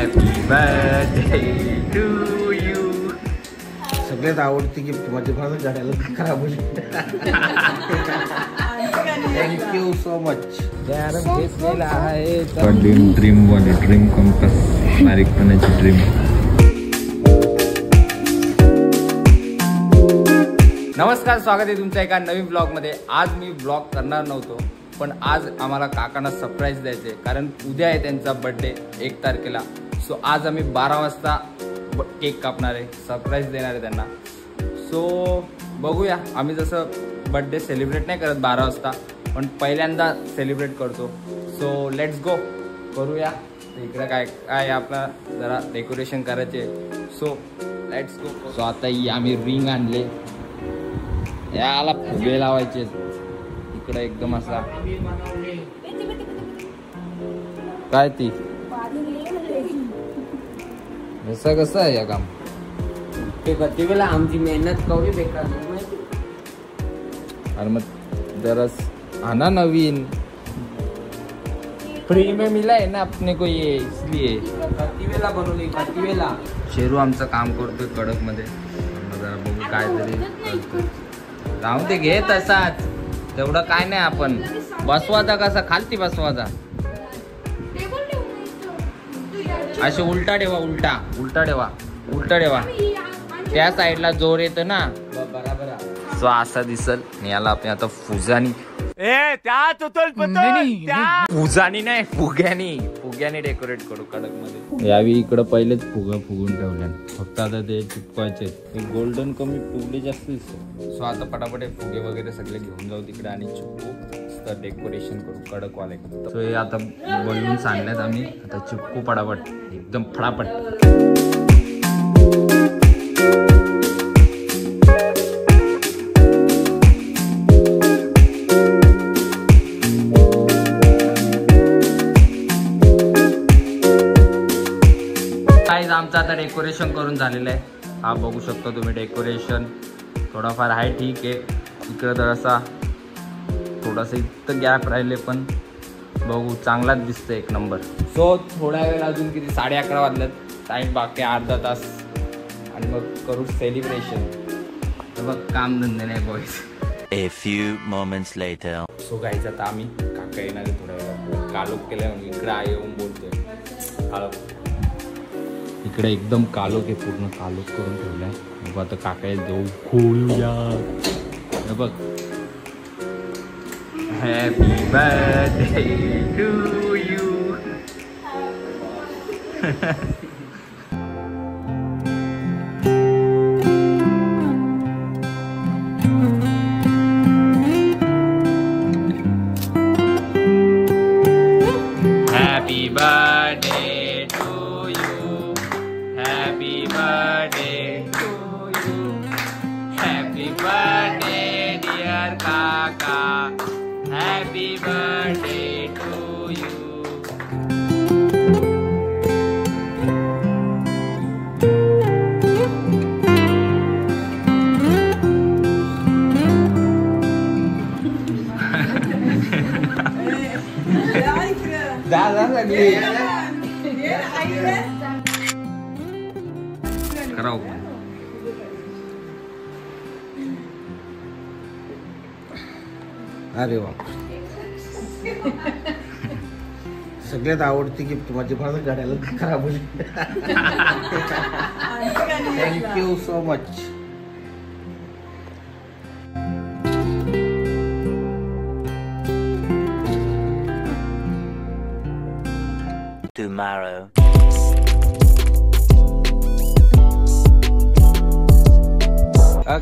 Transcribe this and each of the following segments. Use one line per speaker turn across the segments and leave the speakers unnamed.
Happy birthday to you.
सगळ्यात आवडती gift माझ्या भावाला झाडाला खराब होईल. Thank you so much.
घेतलेला आहे
ड्रीम वाली ड्रीम कंपास बारीकपणाची ड्रीम.
नमस्कार, स्वागत आहे तुमच्या एका नवीन ब्लॉगमध्ये. आज मी ब्लॉग करणार नव्हतो, पण आज आम्हाला काकांना सरप्राईज द्यायचे, कारण उद्या आहे त्यांचा बर्थडे 1 तारखेला. सो आज आम्ही 12 वाजता केक कापणार आहे, सरप्राईज देणार आहे त्यांना. सो बघूया, आम्ही जसं बर्थडे सेलिब्रेट नाही करत 12 वाजता, पण पहिल्यांदा सेलिब्रेट करतो. सो लेट्स गो, करूया. इकडे काय काय आपला जरा डेकोरेशन करायचे. So let's go. सो आता ही आम्ही रिंग आणले, याला फुगे लावायचे इकडे एकदम असा. काय ती असं कसं आहे या काम?
ते किती वेळा आमची मेहनत कवडी बेकार.
अरे मग जरास आना नवीन, फ्री में मिला है ना अपने को ये, इसलिए.
किती वेळा बनवली, किती वेळा.
शेरू आमचं काम करतोय कडक मध्ये. जरा बघू काय तरी राहून ते घे तसाच, तेवढं काय नाही. आपण बसवाचा कसा खालती बसवाचा, असे उलटा ठेवा, उलटा उलटा ठेवा, उलटा ठेवा. त्या साईडला जोर येतं ना,
बरोबर.
सो असा दिसल. याला आपण आता फुजानी, फुजानी नाही फुग्यानी डेकोरेट करू कडक मध्ये. यावेळी इकडं पहिलेच फुगा फुगून ठेवल्या, फक्त आता ते चिपकायचे. गोल्डन कमी, फुगले जास्त दिसतो. सो आता पटापट फुगे वगैरे सगळे घेऊन जाऊ तिकडे आणि चिपकू, डेकोरेशन करू कडक वाले. सो हे आता बलून्स आणल्यात आम्ही, आता चिपकू पटापट, एकदम फटाफट. आमचं आता डेकोरेशन करून झालेलं आहे. हा बघू शकता तुम्ही, डेकोरेशन थोडाफार आहे, ठीक आहे. इकडं तर असा थोडासा इथं गॅप राहिले, पण बघू चांगलाच दिसतं, एक नंबर. सो थोड्या वेळ अजून किती 11:30 वाजल्यात, टाईम बाकी अर्धा तास, आणि मग करू सेलिब्रेशन. तर बघ काम धंदे नाही boys.
A few moments later.
So guys आता आम्ही काका येणार आहे थोड्या वेळा. कालोख केलं म्हणून इकडे येऊन बोलतोय. इकडे एकदम कालोख आहे, पूर्ण कालोख करून ठेवलाय. मग आता काका जाऊ खोळूया. बघ, happy birthday to you. Happy birthday to you. Happy birthday to you. Happy birthday dear Kaka. Happy birthday to you. दादा लागली कराव.
अरे वा, सगळ्यात आवडती गिफ्ट माझ्या भावाला झाडाला खराब होईल. Thank you so much.
Tomorrow.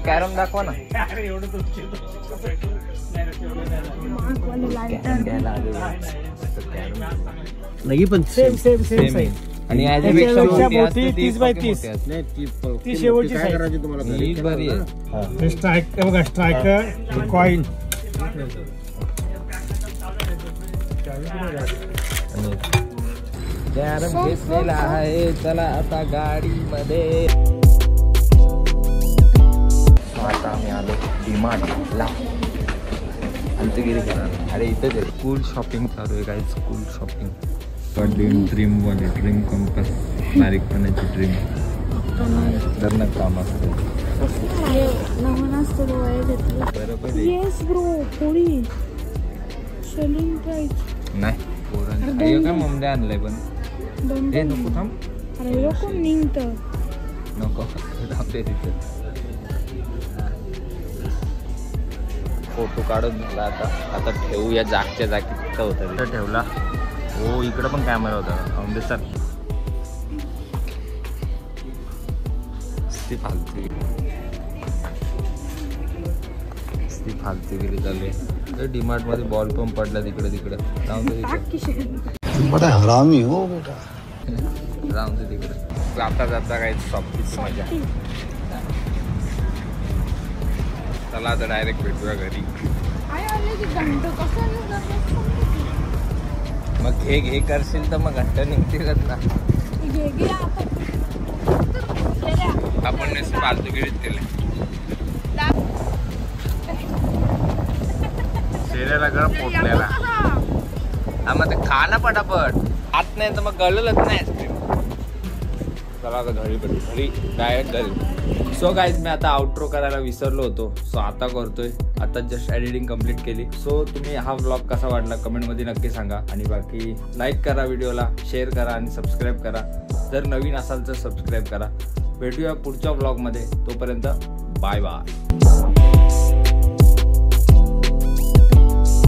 Carrom दाखवा ना.
नाही पण सेम
आणि याच्यापेक्षा मोठी
30x30. ती शेवटची
काय करायची तुम्हाला?
ही बरी आहे.
स्ट्रायकर बघा, स्ट्रायकर कॉइन.
कॅरम घेतलेला आहे. चला आता गाडीमध्ये. आता आम्ही आलो डिमांडला. अंतगिरी करणार. अरे इथंच आहे, स्कूल शॉपिंग चालू आहे. काय स्कूल शॉपिंग.
ड्रीम वाली ड्रीम कंपास बारीकपणाची ड्रीम खतरनाक काम असतं. बरोबर आहे.
येस ब्रो पोळी सेलिंग प्राइस
नाही पोरांनी काय मम्मी आणलंय पण हे नको थांब
अरे कोण निघतं
नको थांबते तिथे.
फोटो काढून झाला आता ठेवूया जागच्या जागी तिथं होतं तिथं ठेवला. हो इकडं पण कॅमेरा होता सर फालतूगिरी चालू आहे. डीमार्ट मध्ये बॉल पंप पडला तिकडे तिकडं जाऊन दे
बड़ा हरामी हो बेटा.
जाऊन दे तिकडे जाता जाता काही शॉपची मजा. चला आता डायरेक्ट भेटूया घरी. मग घे करशील तर मग घंटा निघते ना. आपण नसे फालतूगिरीच केले. शेऱ्याला गळ पोटल्याला मग ते खा ना पटापट. आत नाही तर मग गळलंच नाही आईस्क्रीम. चला आता घरी डायरेक्ट घरी. सो गाईज मी आता आउट्रो करायला विसरलो होतो. सो आता करतोय. आता जस्ट एडिटिंग कम्प्लीट केली. सो तुम्ही हा व्लॉग कसा वाटला कमेंटमध्ये नक्की सांगा. आणि बाकी लाईक करा व्हिडिओला, शेअर करा आणि सबस्क्राईब करा. जर नवीन असाल तर सबस्क्राईब करा. भेटूया पुढच्या व्लॉगमध्ये. तोपर्यंत बाय बाय.